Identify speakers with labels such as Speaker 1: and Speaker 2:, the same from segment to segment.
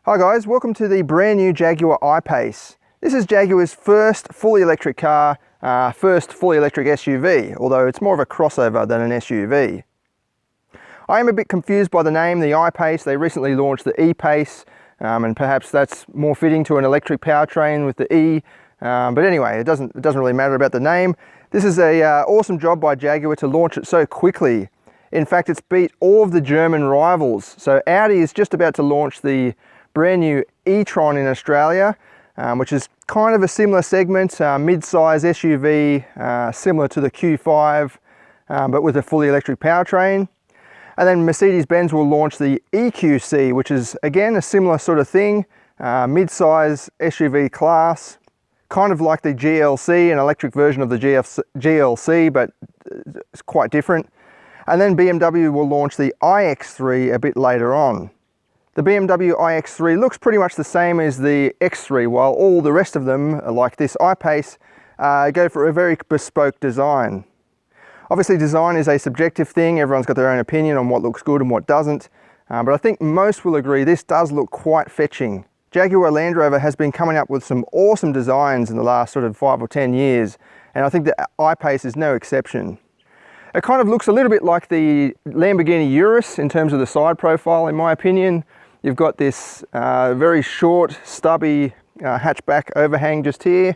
Speaker 1: Hi guys, welcome to the brand new Jaguar I-PACE. This is Jaguar's first fully electric car, first fully electric SUV, although it's more of a crossover than an SUV. I am a bit confused by the name, the I-PACE. They recently launched the E-PACE, and perhaps that's more fitting to an electric powertrain with the E. But anyway, it doesn't really matter about the name. This is a awesome job by Jaguar to launch it so quickly. In fact, it's beat all of the German rivals. So Audi is just about to launch the brand new e-tron in Australia, which is kind of a similar segment, mid-size SUV, similar to the Q5, but with a fully electric powertrain. And then Mercedes-Benz will launch the EQC, which is again a similar sort of thing, mid-size SUV class, kind of like the GLC, an electric version of the GLC, but it's quite different. And then BMW will launch the iX3 a bit later on. The BMW iX3 looks pretty much the same as the X3, while all the rest of them, like this I-PACE, go for a very bespoke design. Obviously design is a subjective thing, everyone's got their own opinion on what looks good and what doesn't, but I think most will agree this does look quite fetching. Jaguar Land Rover has been coming up with some awesome designs in the last sort of 5 or 10 years, and I think the I-PACE is no exception. It kind of looks a little bit like the Lamborghini Urus in terms of the side profile, in my opinion. You've got this very short, stubby hatchback overhang just here,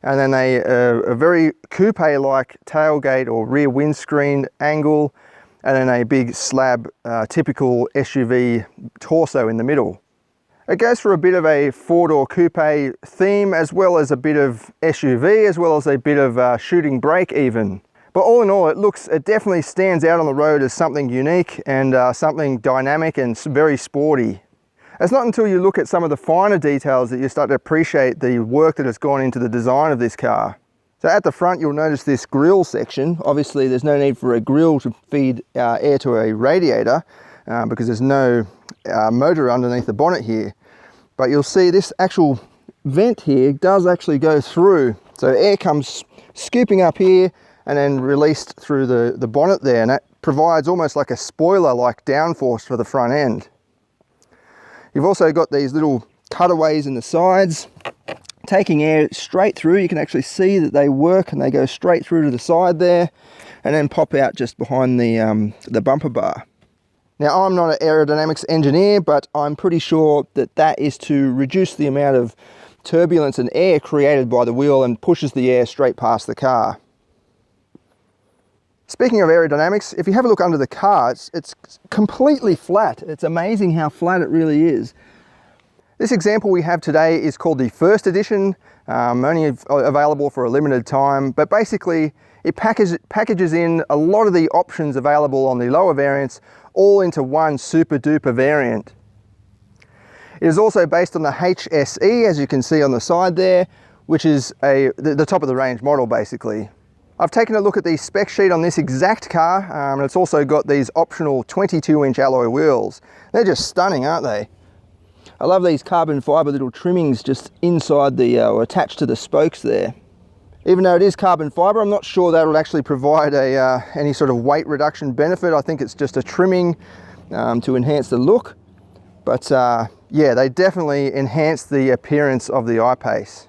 Speaker 1: and then a very coupe-like tailgate or rear windscreen angle, and then a big slab, typical SUV torso in the middle. It goes for a bit of a four-door coupe theme, as well as a bit of SUV, as well as a bit of shooting brake even. But all in all, it definitely stands out on the road as something unique and something dynamic and very sporty. It's not until you look at some of the finer details that you start to appreciate the work that has gone into the design of this car. So at the front, you'll notice this grille section. Obviously, there's no need for a grille to feed air to a radiator because there's no motor underneath the bonnet here. But you'll see this actual vent here does actually go through. So air comes scooping up here and then released through the bonnet there, and that provides almost like a spoiler-like downforce for the front end. You've also got these little cutaways in the sides, taking air straight through. You can actually see that they work and they go straight through to the side there, and then pop out just behind the bumper bar. Now, I'm not an aerodynamics engineer, but I'm pretty sure that that is to reduce the amount of turbulence and air created by the wheel and pushes the air straight past the car. Speaking of aerodynamics, if you have a look under the car, it's completely flat. It's amazing how flat it really is. This example we have today is called the first edition, only available for a limited time, but basically it packages in a lot of the options available on the lower variants all into one super duper variant. It is also based on the HSE, as you can see on the side there, which is the top of the range model basically. I've taken a look at the spec sheet on this exact car, and it's also got these optional 22-inch alloy wheels. They're just stunning, aren't they? I love these carbon fiber little trimmings just inside or attached to the spokes there. Even though it is carbon fiber, I'm not sure that will actually provide any sort of weight reduction benefit. I think it's just a trimming to enhance the look. But yeah, they definitely enhance the appearance of the I-PACE.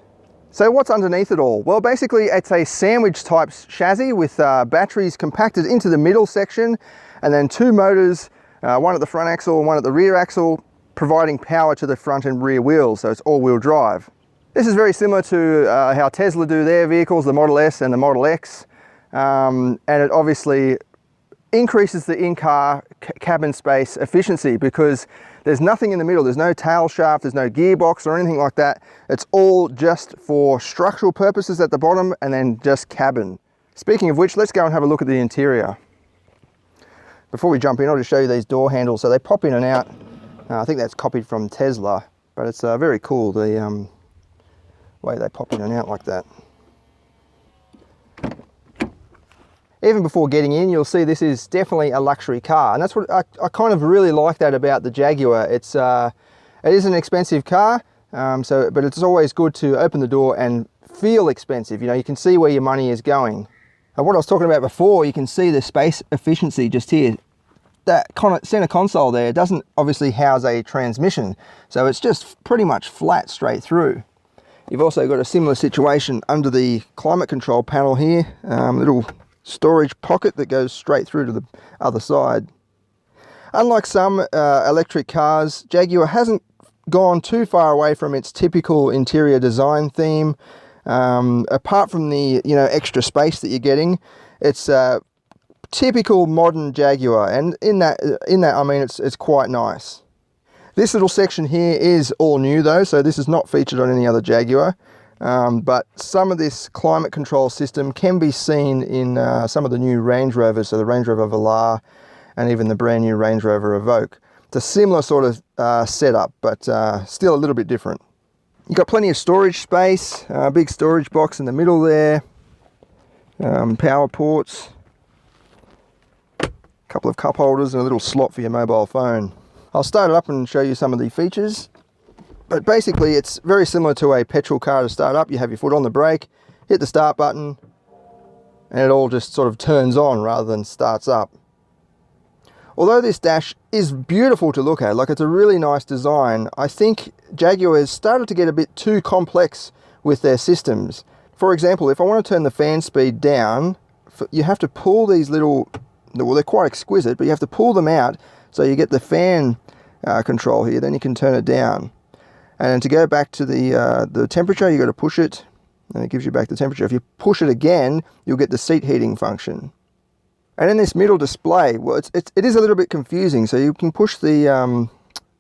Speaker 1: So what's underneath it all? Well, basically it's a sandwich type chassis with batteries compacted into the middle section, and then two motors, one at the front axle and one at the rear axle, providing power to the front and rear wheels, so it's all-wheel drive. This is very similar to how Tesla do their vehicles, the Model S and the Model X, and it obviously increases the in-car cabin space efficiency because there's nothing in the middle. There's no tail shaft, there's no gearbox or anything like that. It's all just for structural purposes at the bottom and then just cabin. Speaking of which, let's go and have a look at the interior. Before we jump in, I'll just show you these door handles. So they pop in and out. I think that's copied from Tesla, but it's very cool, the way they pop in and out like that. Even before getting in, you'll see this is definitely a luxury car, and that's what I kind of really like that about the Jaguar. It is an expensive car, but it's always good to open the door and feel expensive. You know, you can see where your money is going. And what I was talking about before, you can see the space efficiency just here. that center console there doesn't obviously house a transmission, so it's just pretty much flat straight through. You've also got a similar situation under the climate control panel here, little storage pocket that goes straight through to the other side. Unlike some electric cars, Jaguar hasn't gone too far away from its typical interior design theme. Apart from the extra space that you're getting, it's typical modern Jaguar, and in that I mean it's quite nice. This little section here is all new though, so this is not featured on any other Jaguar, but some of this climate control system can be seen in some of the new Range Rovers, so the Range Rover Velar and even the brand new Range Rover Evoque. It's a similar sort of setup, but still a little bit different. You've got plenty of storage space, big storage box in the middle there, power ports, a couple of cup holders and a little slot for your mobile phone. I'll start it up and show you some of the features, but basically it's very similar to a petrol car to start up. You have your foot on the brake, hit the start button, and it all just sort of turns on rather than starts up. Although this dash is beautiful to look at, like it's a really nice design, I think Jaguar has started to get a bit too complex with their systems. For example, if I want to turn the fan speed down, you have to pull these little, well, they're quite exquisite, but you have to pull them out so you get the fan control here, then you can turn it down. And to go back to the temperature, you've got to push it, and it gives you back the temperature. If you push it again, you'll get the seat heating function. And in this middle display, well, it is a little bit confusing. So you can push the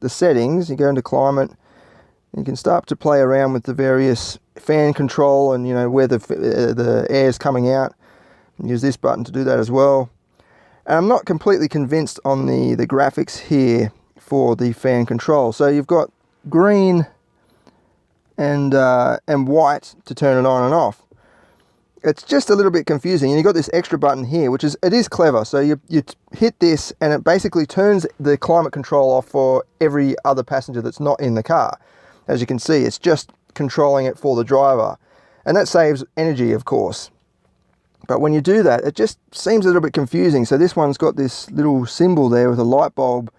Speaker 1: settings, you go into climate, and you can start to play around with the various fan control and where the air is coming out. And use this button to do that as well. And I'm not completely convinced on the graphics here for the fan control. So you've got green and white to turn it on and off. It's just a little bit confusing, and you've got this extra button here, which is clever. So you hit this, and it basically turns the climate control off for every other passenger that's not in the car. As you can see, it's just controlling it for the driver, and that saves energy, of course. But when you do that, it just seems a little bit confusing. So this one's got this little symbol there with a light bulb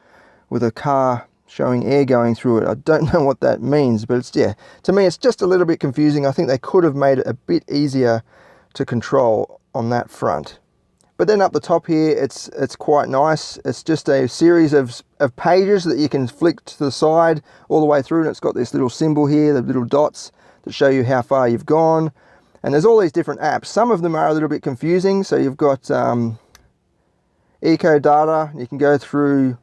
Speaker 1: with a car showing air going through it. I don't know what that means, but to me it's just a little bit confusing. I think they could have made it a bit easier to control on that front. But then up the top here, it's quite nice. It's just a series of pages that you can flick to the side all the way through, and it's got this little symbol here, the little dots that show you how far you've gone. And there's all these different apps. Some of them are a little bit confusing. So you've got eco data. You can go through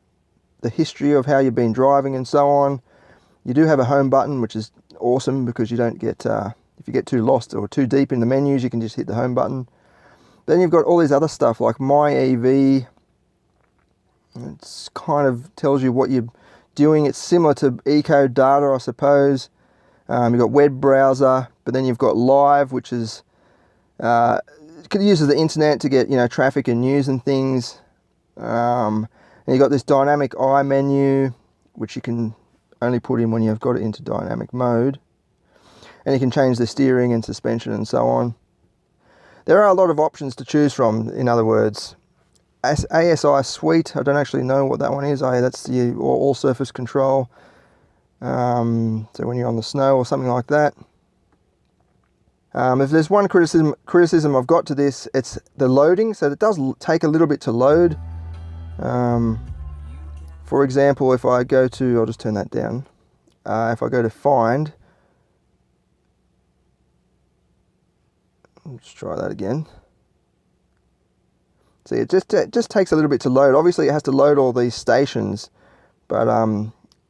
Speaker 1: the history of how you've been driving and so on. You do have a home button, which is awesome because you don't get, if you get too lost or too deep in the menus, you can just hit the home button. Then you've got all these other stuff like My EV. It kind of tells you what you're doing. It's similar to eco data, I suppose. You've got web browser, but then you've got live, which is it uses the internet to get traffic and news and things. And you've got this dynamic eye menu, which you can only put in when you've got it into dynamic mode. And you can change the steering and suspension and so on. There are a lot of options to choose from, in other words. ASI Suite, I don't actually know what that one is. That's the all surface control. So when you're on the snow or something like that. If there's one criticism I've got to this, it's the loading. So it does take a little bit to load. For example, if I go to, I'll just turn that down. If I go to find, let's try that again. See, it just takes a little bit to load. Obviously, it has to load all these stations, but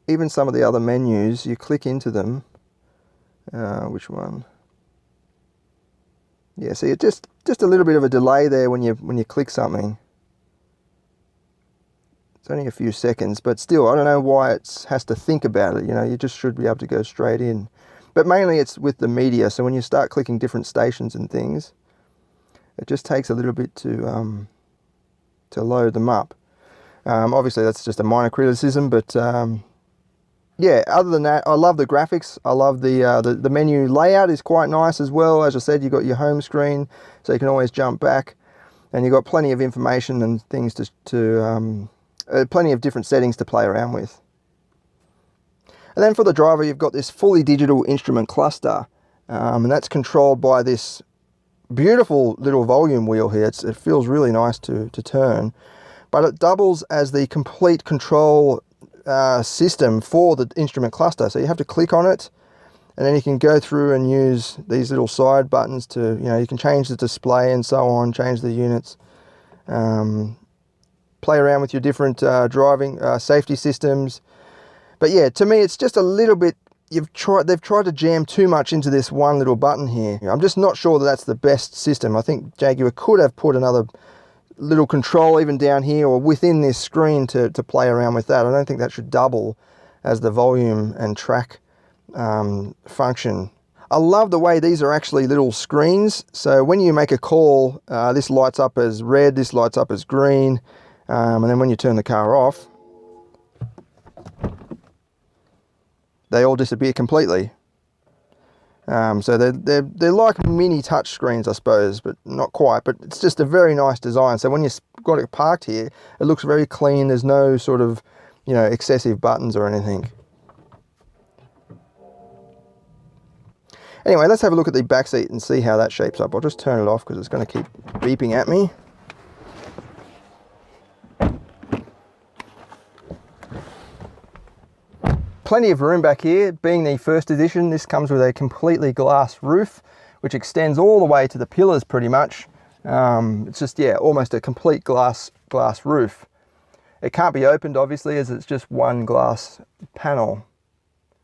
Speaker 1: even some of the other menus, you click into them. Which one? Yeah, see, it just a little bit of a delay there when you click something. It's only a few seconds, but still, I don't know why it has to think about it. You just should be able to go straight in. But mainly it's with the media, so when you start clicking different stations and things, it just takes a little bit to load them up. Obviously, that's just a minor criticism, but yeah, other than that, I love the graphics. I love the menu layout is quite nice as well. As I said, you've got your home screen, so you can always jump back, and you've got plenty of information and things to plenty of different settings to play around with. And then for the driver, you've got this fully digital instrument cluster, and that's controlled by this beautiful little volume wheel here. It feels really nice to turn, but it doubles as the complete control system for the instrument cluster. So you have to click on it, and then you can go through and use these little side buttons to, you can change the display and so on, change the units, play around with your different driving safety systems. But yeah, to me, it's just a little bit, they've tried to jam too much into this one little button here. I'm just not sure that that's the best system. I think Jaguar could have put another little control even down here or within this screen to play around with that. I don't think that should double as the volume and track function. I love the way these are actually little screens. So when you make a call, this lights up as red, this lights up as green, and then when you turn the car off, they all disappear completely. So they're like mini touch screens, I suppose, but not quite. But it's just a very nice design. So when you've got it parked here, it looks very clean. There's no sort of, excessive buttons or anything. Anyway, let's have a look at the back seat and see how that shapes up. I'll just turn it off because it's going to keep beeping at me. Plenty of room back here. Being the first edition, this comes with a completely glass roof, which extends all the way to the pillars pretty much. It's just, almost a complete glass roof. It can't be opened, obviously, as it's just one glass panel.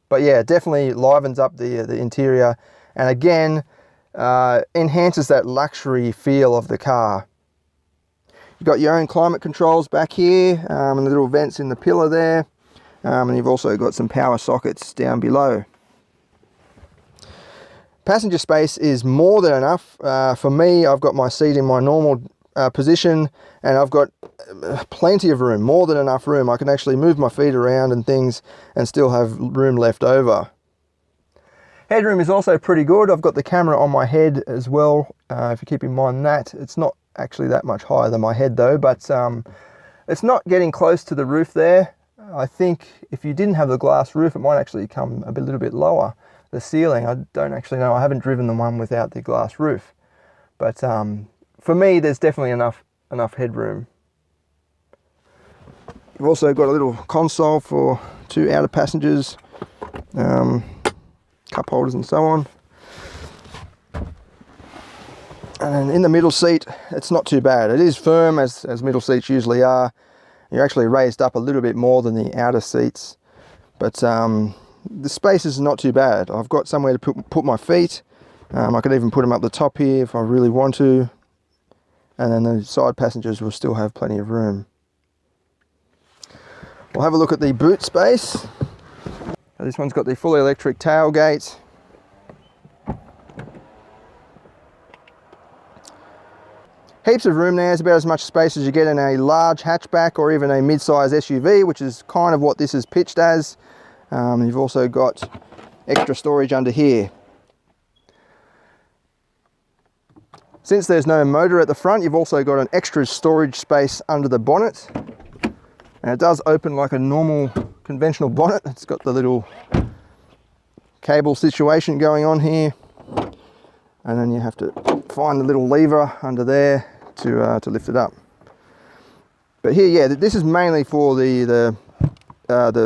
Speaker 1: But yeah, it definitely livens up the interior, and again, enhances that luxury feel of the car. You've got your own climate controls back here, and the little vents in the pillar there. And you've also got some power sockets down below. Passenger space is more than enough. For me, I've got my seat in my normal position, and I've got plenty of room, more than enough room. I can actually move my feet around and things and still have room left over. Headroom is also pretty good. I've got the camera on my head as well, if you keep in mind that. It's not actually that much higher than my head though, but it's not getting close to the roof there. I think if you didn't have the glass roof, it might actually come a little bit lower. The ceiling, I don't actually know. I haven't driven the one without the glass roof. But for me, there's definitely enough headroom. You've also got a little console for two outer passengers, cup holders and so on. And then in the middle seat, it's not too bad. It is firm, as middle seats usually are. You're actually raised up a little bit more than the outer seats, but the space is not too bad. I've got somewhere to put my feet. I could even put them up the top here if I really want to, and then the side passengers will still have plenty of room. We'll have a look at the boot space. This one's got the fully electric tailgate. Heaps of room there. It's about as much space as you get in a large hatchback or even a mid-size SUV, which is kind of what this is pitched as. You've also got extra storage under here. Since there's no motor at the front, you've also got an extra storage space under the bonnet. And it does open like a normal conventional bonnet. It's got the little cable situation going on here. And then you have to find the little lever under there to lift it up. But here, this is mainly for the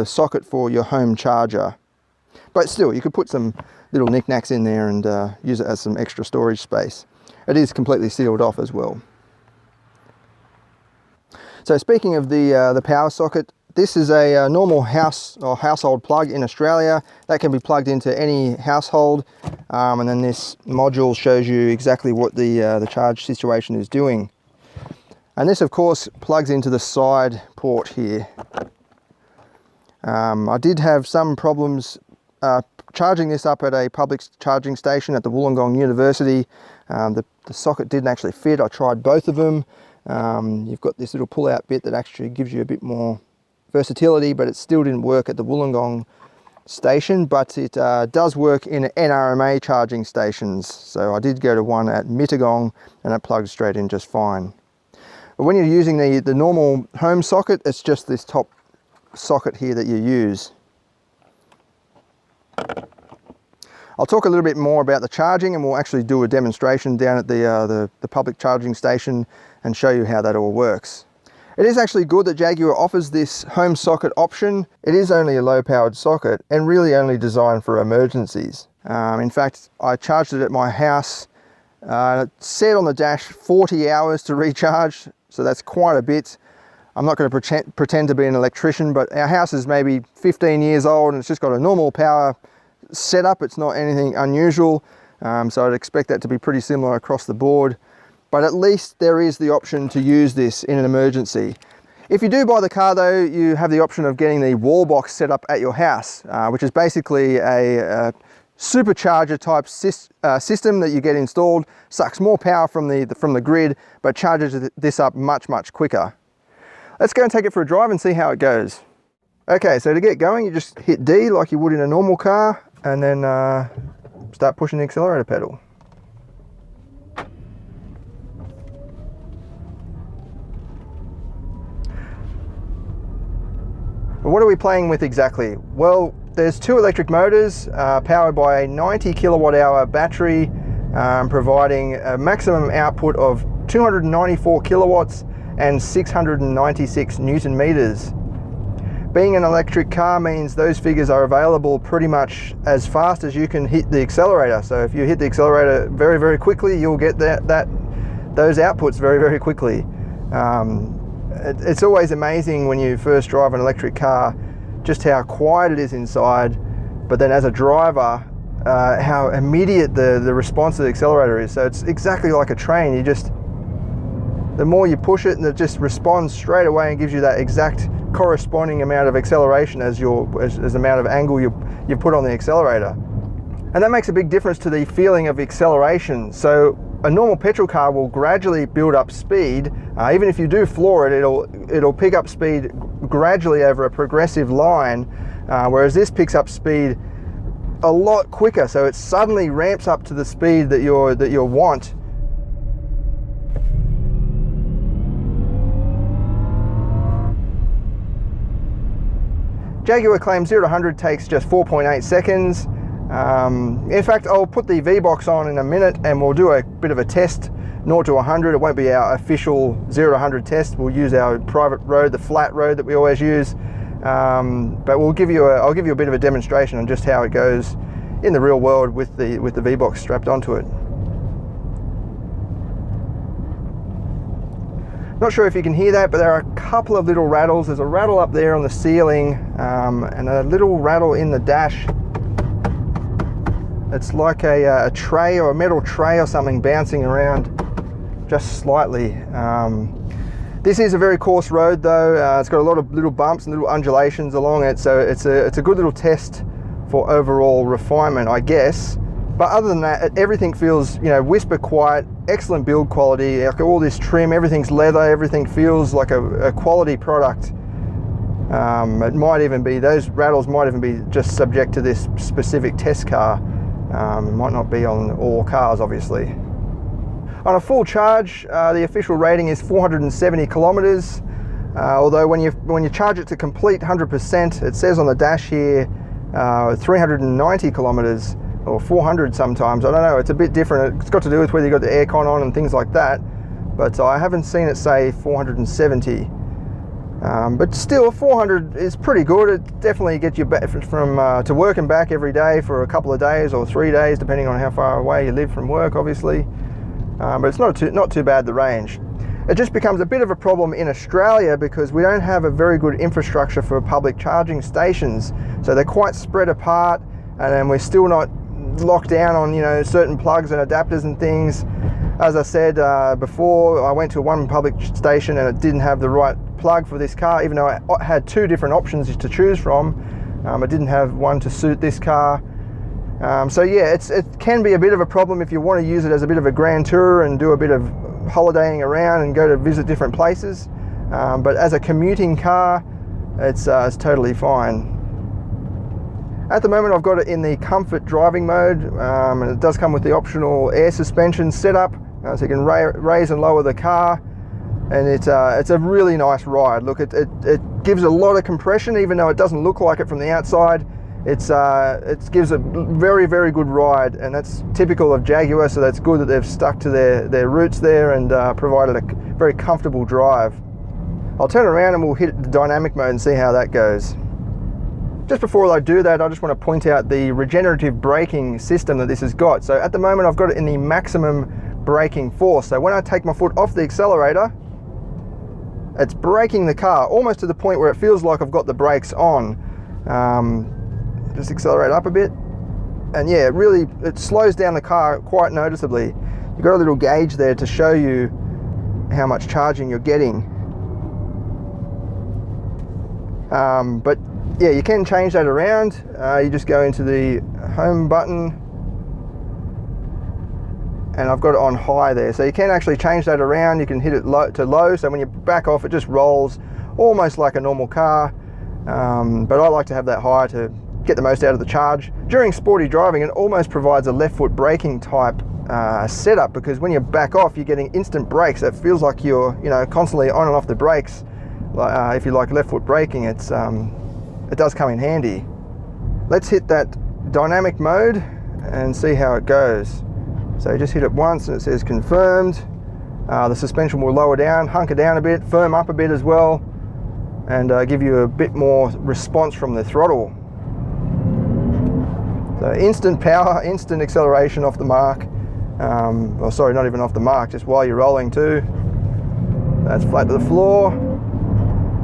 Speaker 1: socket for your home charger. But still, you could put some little knickknacks in there and use it as some extra storage space. It is completely sealed off as well. So speaking of the power socket, this is a normal house or household plug in Australia that can be plugged into any household, and then this module shows you exactly what the charge situation is doing. And this, of course, plugs into the side port here. I did have some problems charging this up at a public charging station at the Wollongong University. The socket didn't actually fit. I tried both of them. You've got this little pull-out bit that actually gives you a bit more versatility, but it still didn't work at the Wollongong station, but it does work in NRMA charging stations. So I did go to one at Mittagong and it plugs straight in just fine. But when you're using the normal home socket, it's just this top socket here that you use. I'll talk a little bit more about the charging, and we'll actually do a demonstration down at the public charging station and show you how that all works. It is actually good that Jaguar offers this home socket option. It is only a low powered socket and really only designed for emergencies. In fact, I charged it at my house. It said on the dash 40 hours to recharge, so that's quite a bit. I'm not going to pretend to be an electrician, but our house is maybe 15 years old and it's just got a normal power setup. It's not anything unusual, so I'd expect that to be pretty similar across the board. But at least there is the option to use this in an emergency. If you do buy the car though, you have the option of getting the wall box set up at your house, which is basically a supercharger type system that you get installed, sucks more power from the grid, but charges this up much quicker. Let's go and take it for a drive and see how it goes. Okay, so to get going, you just hit D like you would in a normal car, and then start pushing the accelerator pedal. What are we playing with exactly? Well, there's two electric motors powered by a 90 kilowatt hour battery, providing a maximum output of 294 kilowatts and 696 Newton meters. Being an electric car means those figures are available pretty much as fast as you can hit the accelerator. So if you hit the accelerator very quickly, you'll get those outputs very quickly. It's always amazing when you first drive an electric car just how quiet it is inside, but then as a driver how immediate the response to the accelerator is. So it's exactly like a train. The more you push it, and it just responds straight away and gives you that exact corresponding amount of acceleration as the amount of angle you put on the accelerator. And that makes a big difference to the feeling of acceleration. So a normal petrol car will gradually build up speed. Even if you do floor it, it'll pick up speed gradually over a progressive line, whereas this picks up speed a lot quicker. So it suddenly ramps up to the speed that you want. Jaguar claims 0 to 100 takes just 4.8 seconds. In fact, I'll put the V-Box on in a minute and we'll do a bit of a test, 0 to 100. It won't be our official 0 to 100 test. We'll use our private road, the flat road that we always use. But I'll give you a bit of a demonstration on just how it goes in the real world with the V-Box strapped onto it. Not sure if you can hear that, but there are a couple of little rattles. There's a rattle up there on the ceiling and a little rattle in the dash. It's like a tray or a metal tray or something bouncing around just slightly. This is a very coarse road though. It's got a lot of little bumps and little undulations along it, so it's a good little test for overall refinement, I guess. But other than that, everything feels, whisper quiet, excellent build quality. Like all this trim, everything's leather, everything feels like a quality product. It might even be, those rattles might even be just subject to this specific test car. It might not be on all cars, obviously. On a full charge, the official rating is 470 kilometers. Although when you charge it to complete 100%, it says on the dash here 390 kilometers. Or 400 sometimes, I don't know, it's a bit different. It's got to do with whether you've got the aircon on and things like that, but I haven't seen it say 470. But still, 400 is pretty good. It definitely gets you back from to work and back every day for a couple of days or 3 days, depending on how far away you live from work, obviously. But it's not too bad, the range. It just becomes a bit of a problem in Australia because we don't have a very good infrastructure for public charging stations. So they're quite spread apart, and then we're still not locked down on certain plugs and adapters and things. As I said before, I went to one public station and it didn't have the right plug for this car, even though I had two different options to choose from. I didn't have one to suit this car. So yeah, it can be a bit of a problem if you want to use it as a bit of a grand tour and do a bit of holidaying around and go to visit different places. But as a commuting car, it's totally fine. At the moment I've got it in the comfort driving mode, and it does come with the optional air suspension setup, so you can raise and lower the car. and it's a really nice ride. Look, it gives a lot of compression, even though it doesn't look like it from the outside. It gives a very, very good ride, and that's typical of Jaguar, so that's good that they've stuck to their roots there and provided a very comfortable drive. I'll turn around and we'll hit the dynamic mode and see how that goes. Just before I do that, I just want to point out the regenerative braking system that this has got. So at the moment I've got it in the maximum braking force. So when I take my foot off the accelerator, it's braking the car almost to the point where it feels like I've got the brakes on. Just accelerate up a bit, and yeah, it slows down the car quite noticeably. You've got a little gauge there to show you how much charging you're getting. But yeah, you can change that around. You just go into the home button, and I've got it on high there, so you can actually change that around. You can hit it low to low, so when you back off it just rolls almost like a normal car, but I like to have that high to get the most out of the charge. During sporty driving, it almost provides a left foot braking type setup, because when you back off you're getting instant brakes. It feels like you're constantly on and off the brakes. If you like left foot braking, it does come in handy. Let's hit that dynamic mode and see how it goes. So just hit it once and it says confirmed. The suspension will lower down, hunker down a bit, firm up a bit as well, and give you a bit more response from the throttle. So instant power, instant acceleration off the mark. Well, sorry, not even off the mark, just while you're rolling too. That's flat to the floor.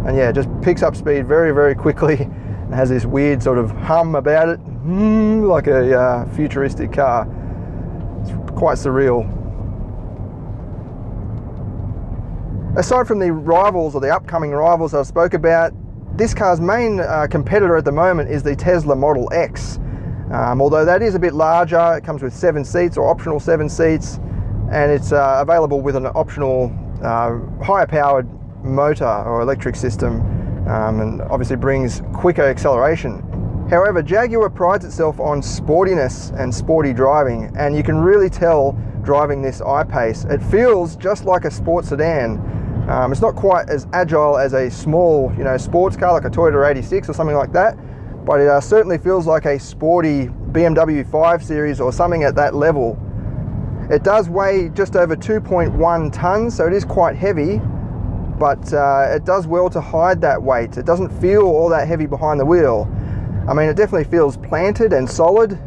Speaker 1: And yeah, it just picks up speed very, very quickly and has this weird sort of hum about it, like a futuristic car. It's quite surreal. Aside from the rivals, or the upcoming rivals I spoke about, this car's main competitor at the moment is the Tesla Model X. Although that is a bit larger, it comes with 7 seats or optional 7 seats, and it's available with an optional higher powered motor or electric system, and obviously brings quicker acceleration. However, Jaguar prides itself on sportiness and sporty driving, and you can really tell driving this I-PACE. It feels just like a sports sedan. It's not quite as agile as a small, sports car like a Toyota 86 or something like that, but it certainly feels like a sporty BMW 5 Series or something at that level. It does weigh just over 2.1 tons, so it is quite heavy, but it does well to hide that weight. It doesn't feel all that heavy behind the wheel. I mean, it definitely feels planted and solid.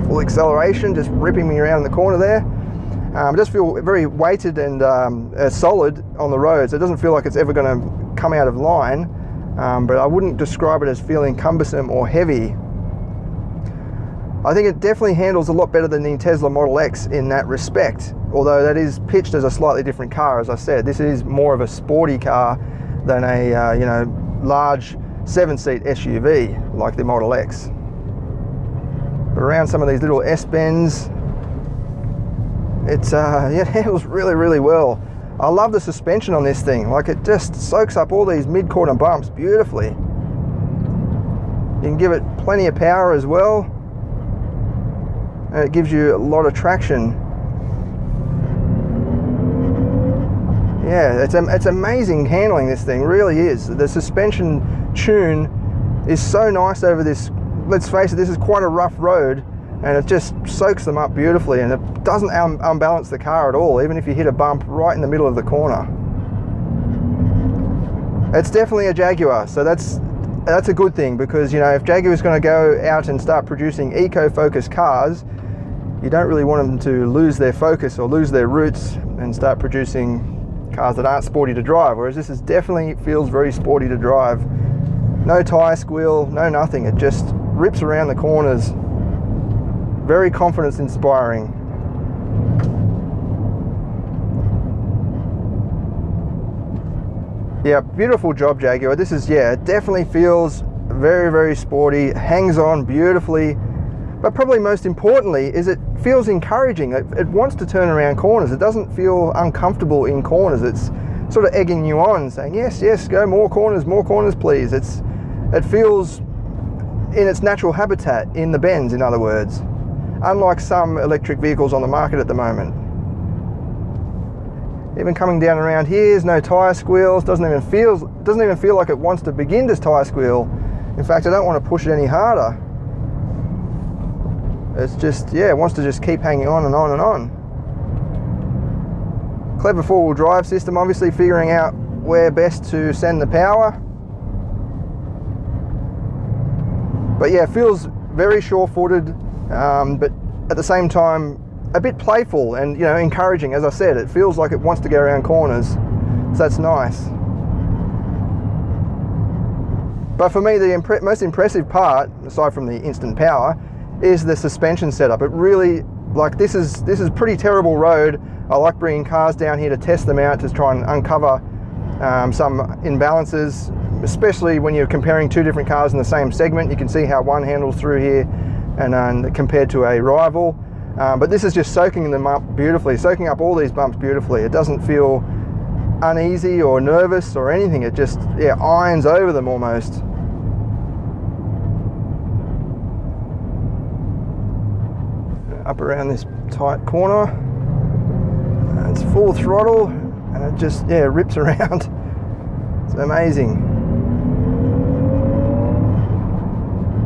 Speaker 1: Full acceleration, just ripping me around in the corner there. It does feel very weighted and solid on the roads. It doesn't feel like it's ever going to come out of line, but I wouldn't describe it as feeling cumbersome or heavy. I think it definitely handles a lot better than the Tesla Model X in that respect, although that is pitched as a slightly different car. As I said, this is more of a sporty car than a large 7-seat SUV like the Model X. But around some of these little S-bends, it handles really, really well. I love the suspension on this thing. Like, it just soaks up all these mid-corner bumps beautifully. You can give it plenty of power as well, and it gives you a lot of traction. Yeah, it's amazing handling, this thing, really is. The suspension tune is so nice over this. Let's face it, this is quite a rough road, and it just soaks them up beautifully, and it doesn't unbalance the car at all, even if you hit a bump right in the middle of the corner. It's definitely a Jaguar, so that's a good thing, because if Jaguar is going to go out and start producing eco-focused cars, you don't really want them to lose their focus or lose their roots and start producing cars that aren't sporty to drive, whereas this definitely feels very sporty to drive. No tire squeal, no nothing. It just rips around the corners. Very confidence inspiring. Yeah, beautiful job, Jaguar. This is, it definitely feels very, very sporty, hangs on beautifully, but probably most importantly is it feels encouraging. It wants to turn around corners. It doesn't feel uncomfortable in corners. It's sort of egging you on, saying, yes, go more corners, please. It feels in its natural habitat, in the bends, in other words, unlike some electric vehicles on the market at the moment. Even coming down around here, there's no tyre squeals. Doesn't even feel like it wants to begin to tyre squeal. In fact, I don't want to push it any harder. It's just, yeah, it wants to just keep hanging on and on and on. Clever four-wheel drive system, obviously figuring out where best to send the power. But yeah, it feels very sure-footed, but at the same time, a bit playful and, you know, encouraging. As I said, it feels like it wants to go around corners, so that's nice. But for me, the most impressive part, aside from the instant power, is the suspension setup. It really, like, this is pretty terrible road. I like bringing cars down here to test them out, to try and uncover some imbalances, especially when you're comparing two different cars in the same segment. You can see how one handles through here and compared to a rival. But this is just soaking them up beautifully, soaking up all these bumps beautifully. It doesn't feel uneasy or nervous or anything. It just, yeah, irons over them almost. Up around this tight corner. It's full throttle and it just, yeah, rips around. It's amazing.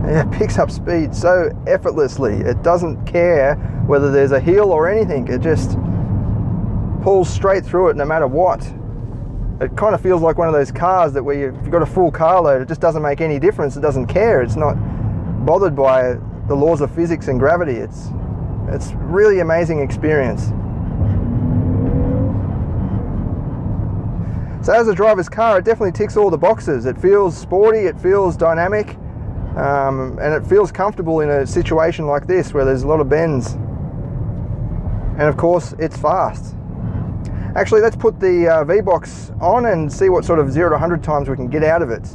Speaker 1: Yeah, it picks up speed so effortlessly. It doesn't care whether there's a hill or anything. It just pulls straight through it no matter what. It kind of feels like one of those cars that where if you've got a full car load, it just doesn't make any difference. It doesn't care. It's not bothered by the laws of physics and gravity. It's really amazing experience. So as a driver's car, it definitely ticks all the boxes. It feels sporty, it feels dynamic, and it feels comfortable in a situation like this where there's a lot of bends. And of course, it's fast. Actually, let's put the V-Box on and see what sort of 0 to 100 times we can get out of it.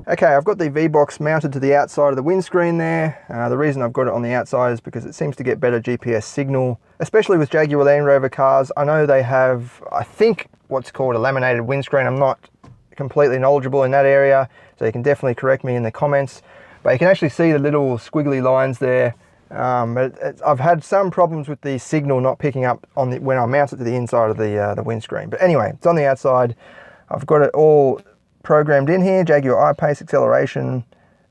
Speaker 1: Okay, I've got the V-Box mounted to the outside of the windscreen there. The reason I've got it on the outside is because it seems to get better GPS signal, especially with Jaguar Land Rover cars. I know they have, I think, what's called a laminated windscreen. I'm not completely knowledgeable in that area, so you can definitely correct me in the comments. But you can actually see the little squiggly lines there. I've had some problems with the signal not picking up on when I mount it to the inside of the windscreen. But anyway, it's on the outside. I've got it all programmed in here, Jaguar I-PACE acceleration,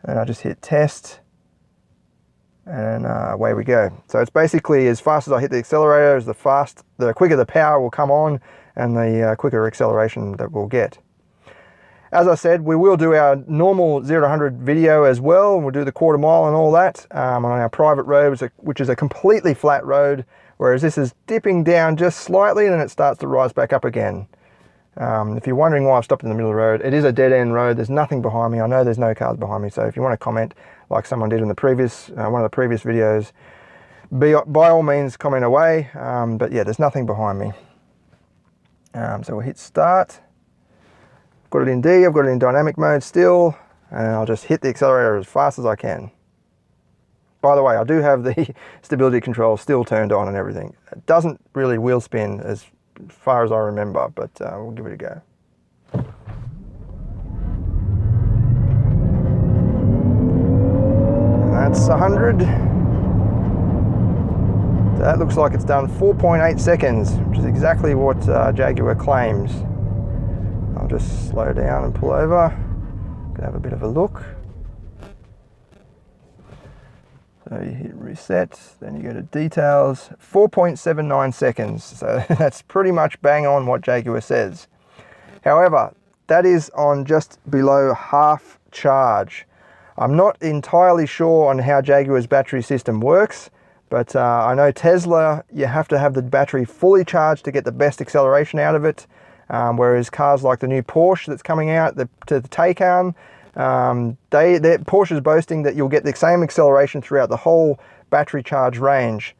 Speaker 1: and I just hit test, and away we go. So it's basically as fast as I hit the accelerator, the quicker the power will come on, and the quicker acceleration that we'll get. As I said, we will do our normal 0 to 100 video as well, and we'll do the quarter mile and all that on our private road, which is a completely flat road, whereas this is dipping down just slightly and then it starts to rise back up again. If you're wondering why I've stopped in the middle of the road, it is a dead-end road. There's nothing behind me. I know there's no cars behind me, so if you want to comment like someone did in the previous one of the previous videos, by all means comment away. But yeah, there's nothing behind me. So we'll hit start. Got it in D, I've got it in dynamic mode still, and I'll just hit the accelerator as fast as I can. By the way, I do have the stability control still turned on and everything. It doesn't really wheel spin as far as I remember, but we'll give it a go. And that's 100. So that looks like it's done 4.8 seconds, which is exactly what Jaguar claims. I'll just slow down and pull over. Can have a bit of a look. So you hit reset, then you go to details, 4.79 seconds. So that's pretty much bang on what Jaguar says. However, that is on just below half charge. I'm not entirely sure on how Jaguar's battery system works, but I know Tesla, you have to have the battery fully charged to get the best acceleration out of it. Whereas cars like the new Porsche that's coming out, the Taycan, Porsche is boasting that you'll get the same acceleration throughout the whole battery charge range.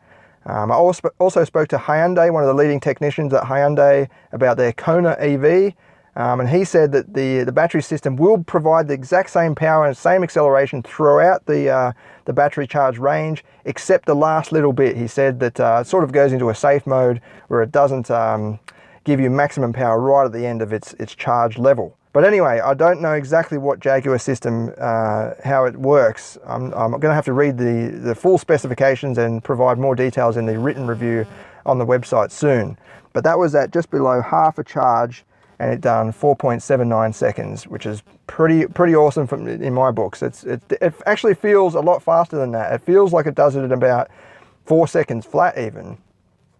Speaker 1: I also spoke to Hyundai, one of the leading technicians at Hyundai, about their Kona EV, and he said that the battery system will provide the exact same power and same acceleration throughout the battery charge range, except the last little bit. He said that it sort of goes into a safe mode where it doesn't give you maximum power right at the end of its charge level. But anyway, I don't know exactly what Jaguar system, how it works. I'm going to have to read the full specifications and provide more details in the written review on the website soon. But that was at just below half a charge, and it done 4.79 seconds, which is pretty awesome in my books. It actually feels a lot faster than that. It feels like it does it in about 4 seconds flat even.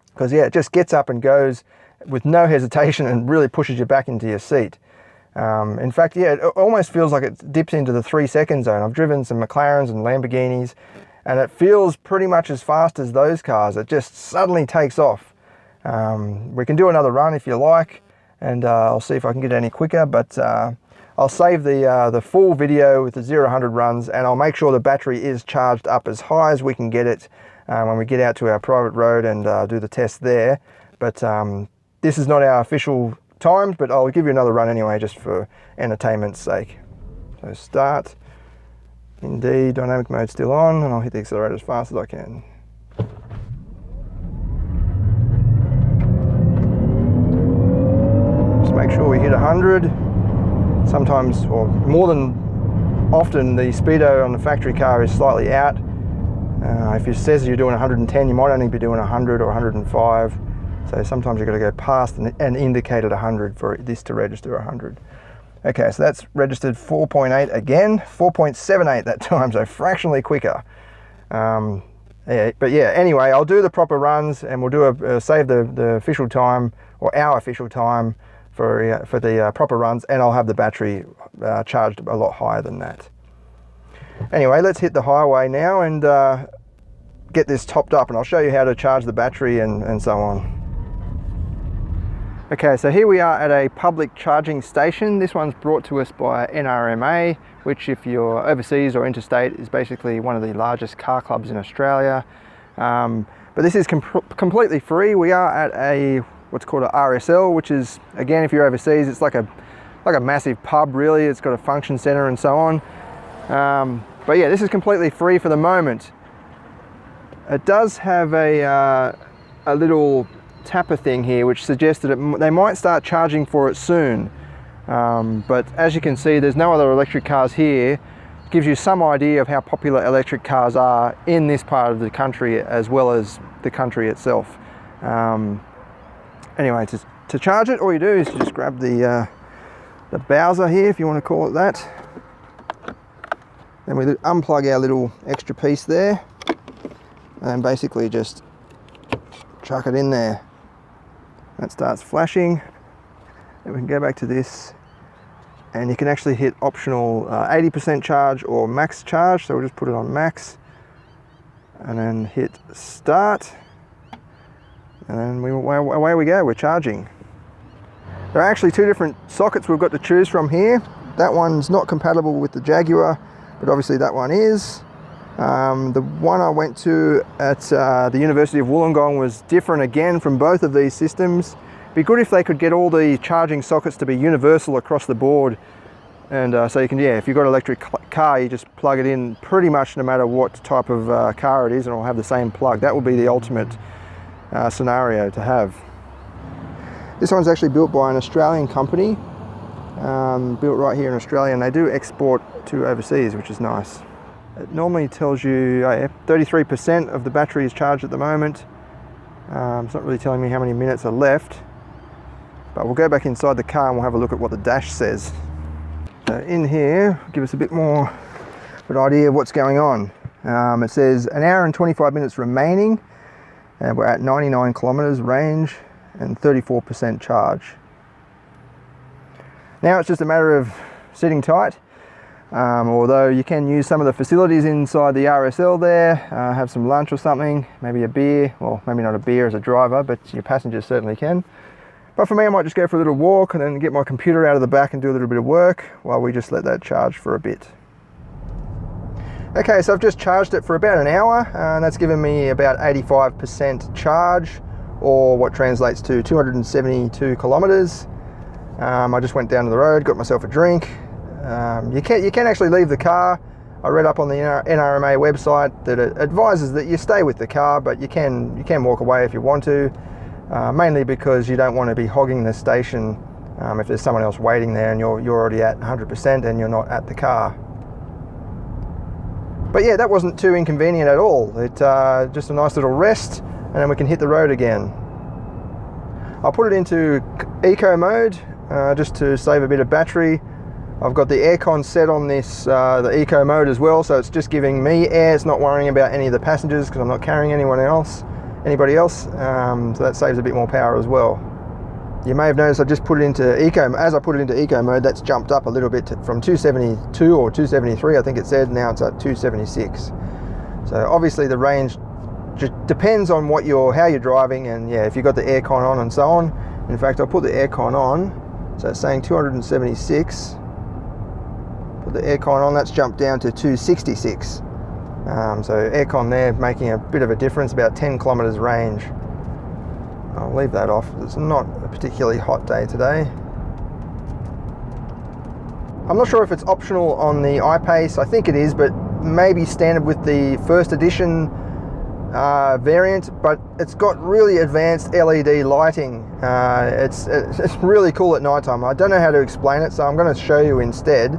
Speaker 1: Because yeah, it just gets up and goes with no hesitation and really pushes you back into your seat. In fact, yeah, it almost feels like it dips into the 3 second zone. I've driven some McLarens and Lamborghinis, and it feels pretty much as fast as those cars. It just suddenly takes off. We can do another run if you like, and I'll see if I can get it any quicker, but I'll save the full video with the 0-100 runs, and I'll make sure the battery is charged up as high as we can get it when we get out to our private road and do the test there. But this is not our official times, but I'll give you another run anyway, just for entertainment's sake. So start, indeed, dynamic mode still on, and I'll hit the accelerator as fast as I can. Just make sure we hit 100. Sometimes, or more than often, the speedo on the factory car is slightly out. If it says you're doing 110, you might only be doing 100 or 105. So sometimes you've got to go past and indicate at 100 for this to register 100. Okay, so that's registered 4.8 again, 4.78 that time, so fractionally quicker. Yeah, but yeah, anyway, I'll do the proper runs, and we'll do save the official time, or our official time for the proper runs, and I'll have the battery charged a lot higher than that. Anyway, let's hit the highway now and get this topped up, and I'll show you how to charge the battery and so on. Okay, so here we are at a public charging station. This one's brought to us by NRMA, which, if you're overseas or interstate, is basically one of the largest car clubs in Australia. But this is completely free. We are at what's called a RSL, which is, again, if you're overseas, it's like a massive pub really. It's got a function center and so on. But yeah, this is completely free for the moment. It does have a little tapper thing here, which suggests that they might start charging for it soon. But as you can see, there's no other electric cars here. It gives you some idea of how popular electric cars are in this part of the country, as well as the country itself. Anyway, to charge it, all you do is just grab the Bowser here, if you want to call it that. Then we unplug our little extra piece there, and basically just chuck it in there. That starts flashing. Then we can go back to this, and you can actually hit optional 80% charge or max charge. So we'll just put it on max, and then hit start, and then away we go, we're charging. There are actually two different sockets we've got to choose from here. That one's not compatible with the Jaguar, but obviously that one is. The one I went to at the University of Wollongong was different again from both of these systems. It'd be good if they could get all the charging sockets to be universal across the board, and so you can, yeah, if you've got an electric car, you just plug it in pretty much no matter what type of car it is, and it'll have the same plug. That would be the ultimate scenario to have. This one's actually built by an Australian company, built right here in Australia, and they do export to overseas, which is nice. It normally tells you 33% of the battery is charged at the moment. It's not really telling me how many minutes are left, but we'll go back inside the car and we'll have a look at what the dash says. So in here, give us a bit more of an idea of what's going on. It says 1 hour and 25 minutes remaining, and we're at 99 kilometers range and 34% charge. Now it's just a matter of sitting tight. Although you can use some of the facilities inside the RSL there, have some lunch or something, maybe a beer, well, maybe not a beer as a driver, but your passengers certainly can. But for me, I might just go for a little walk and then get my computer out of the back and do a little bit of work while we just let that charge for a bit. Okay, so I've just charged it for about an hour, and that's given me about 85% charge, or what translates to 272 kilometers. I just went down to the road, got myself a drink. You can actually leave the car. I read up on the NRMA website that it advises that you stay with the car, but you can walk away if you want to, mainly because you don't want to be hogging the station if there's someone else waiting there and you're already at 100% and you're not at the car. But yeah, that wasn't too inconvenient at all. It just a nice little rest, and then we can hit the road again. I'll put it into eco mode just to save a bit of battery. I've got the aircon set on this, the eco mode as well, so it's just giving me air. It's not worrying about any of the passengers because I'm not carrying anybody else. So that saves a bit more power as well. You may have noticed I just put it into eco. As I put it into eco mode, that's jumped up a little bit from 272 or 273, I think it said. Now it's at 276. So obviously the range just depends on how you're driving, and yeah, if you've got the aircon on and so on. In fact, I'll put the aircon on. So it's saying 276. Put the aircon on, that's jumped down to 266. So aircon there making a bit of a difference, about 10 kilometers range. I'll leave that off. It's not a particularly hot day today. I'm not sure if it's optional on the I-PACE. I think it is, but maybe standard with the first edition variant, but it's got really advanced LED lighting. It's really cool at night time. I don't know how to explain it, so I'm going to show you instead.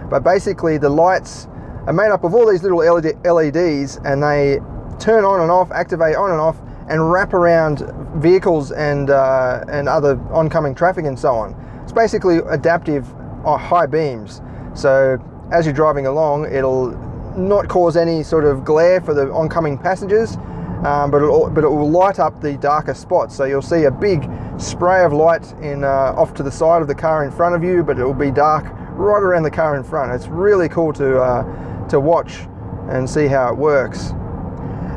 Speaker 1: But basically the lights are made up of all these little LEDs, and they turn on and off, activate on and off, and wrap around vehicles and other oncoming traffic and so on. It's basically adaptive high beams. So as you're driving along, it'll not cause any sort of glare for the oncoming passengers, but it will light up the darker spots. So you'll see a big spray of light off to the side of the car in front of you, but it will be dark right around the car in front. It's really cool to watch and see how it works.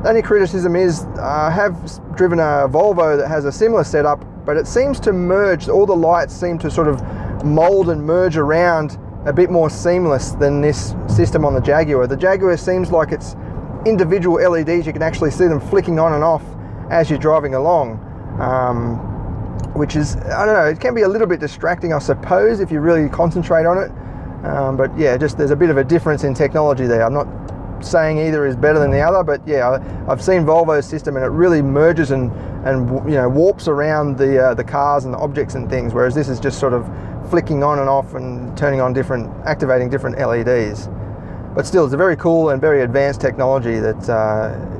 Speaker 1: The only criticism is I have driven a Volvo that has a similar setup, but it seems to merge, all the lights seem to sort of mold and merge around a bit more seamless than this system on the Jaguar. The Jaguar seems like it's individual LEDs. You can actually see them flicking on and off as you're driving along, which is, I don't know, it can be a little bit distracting, I suppose, if you really concentrate on it. But yeah, just there's a bit of a difference in technology there. I'm not saying either is better than the other, but yeah, I've seen Volvo's system and it really merges and warps around the cars and the objects and things, whereas this is just sort of flicking on and off and turning on activating different LEDs. But still, it's a very cool and very advanced technology that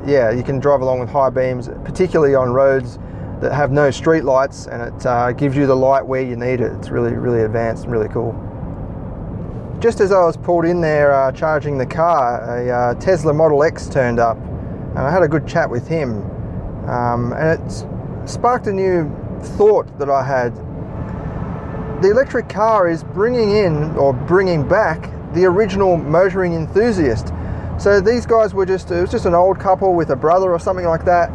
Speaker 1: yeah, you can drive along with high beams, particularly on roads that have no street lights, and it gives you the light where you need it. It's really, really advanced and really cool. Just as I was pulled in there charging the car, a Tesla Model X turned up, and I had a good chat with him, and it sparked a new thought that I had. The electric car is bringing back the original motoring enthusiast. So these guys it was just an old couple with a brother or something like that,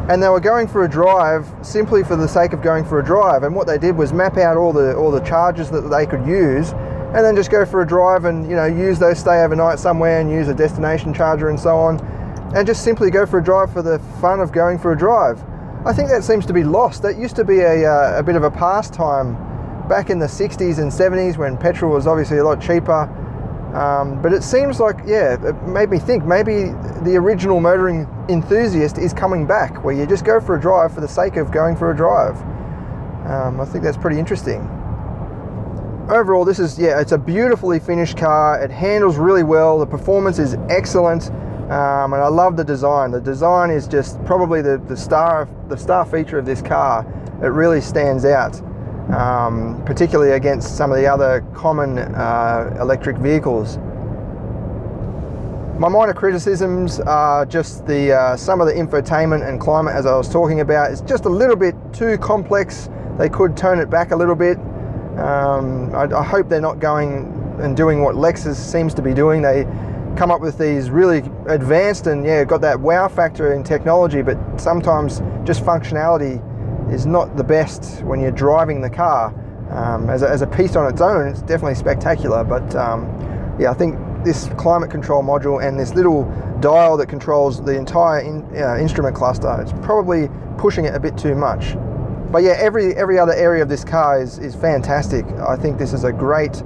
Speaker 1: and they were going for a drive simply for the sake of going for a drive. And what they did was map out all the charges that they could use, and then just go for a drive and use those, stay overnight somewhere and use a destination charger and so on, and just simply go for a drive for the fun of going for a drive. I think that seems to be lost. That used to be a bit of a pastime back in the 60s and 70s when petrol was obviously a lot cheaper. But it seems like, yeah, it made me think maybe the original motoring enthusiast is coming back, where you just go for a drive for the sake of going for a drive. I think that's pretty interesting. Overall, it's a beautifully finished car. It handles really well. The performance is excellent, and I love the design. The design is just probably the star feature of this car. It really stands out, particularly against some of the other common electric vehicles. My minor criticisms are just some of the infotainment and climate, as I was talking about. It's just a little bit too complex. They could tone it back a little bit. I hope they're not going and doing what Lexus seems to be doing. They come up with these really advanced and got that wow factor in technology, but sometimes just functionality is not the best when you're driving the car. As a piece on its own, it's definitely spectacular, but I think this climate control module and this little dial that controls the entire instrument cluster, it's probably pushing it a bit too much. But yeah, every other area of this car is fantastic. I think this is a great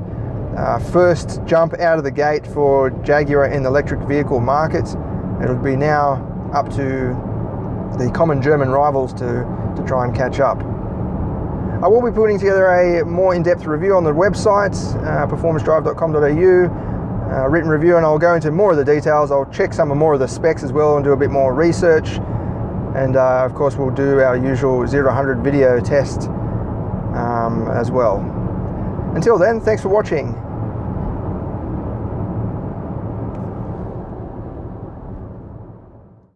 Speaker 1: first jump out of the gate for Jaguar in the electric vehicle market. It'll be now up to the common German rivals to try and catch up. I will be putting together a more in-depth review on the website, performancedrive.com.au, written review, and I'll go into more of the details. I'll check some more of the specs as well and do a bit more research. And of course we'll do our usual 0 to 100 video test as well. Until then, thanks for watching.